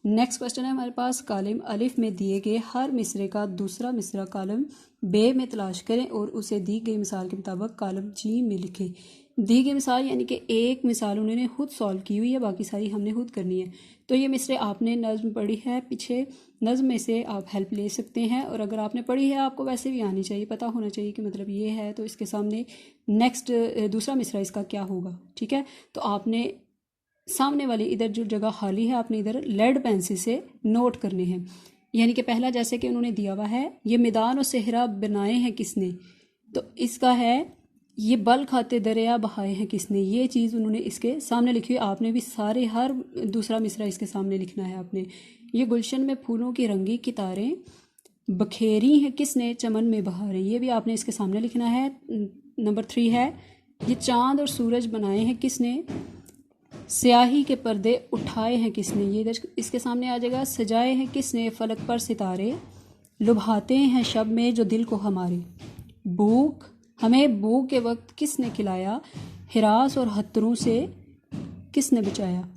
Next question है हमारे पास, column अलिफ में दिए गए हर मिसरे का दूसरा मिसरा कॉलम बे में तलाश करें और उसे दी गई मिसाल के मुताबिक कॉलम जी में लिखें। दी गई मिसाल यानी कि एक मिसाल उन्होंने खुद सॉल्व की हुई है, बाकी सारी हमने खुद करनी है। तो ये मिसरे आपने नज़्म पढ़ी है, पीछे नज़्म में से आप हेल्प ले सकते हैं, और अगर आपने पढ़ी है आपको वैसे भी आनी चाहिए, पता होना चाहिए कि मतलब ये है तो इसके सामने नेक्स्ट दूसरा मिसरा इसका क्या होगा। ठीक है, तो आपने सामने वाली इधर जो जगह खाली है आपने इधर लेड पेंसिल से नोट करने हैं। यानी कि पहला जैसे कि उन्होंने दिया हुआ है, ये मैदान और सहरा बनाए हैं किसने, तो इसका है ये बल खाते दरिया बहाए हैं किसने, ये चीज़ उन्होंने इसके सामने लिखी हुई। आपने भी सारे हर दूसरा मिसरा इसके सामने लिखना है आपने। ये गुलशन में फूलों की रंगी कितारें बखेरी हैं किसने, चमन में बहारें, ये भी आपने इसके सामने लिखना है। नंबर 3 है, ये चाँद और सूरज बनाए हैं किसने, स्याही के पर्दे उठाए हैं किसने, ये इधर इसके सामने आ जाएगा। सजाए हैं किसने फलक पर सितारे, लुभाते हैं शब में जो दिल को हमारे, भूख हमें भूख के वक्त किसने खिलाया, हिरास और हथरों से किसने बचाया।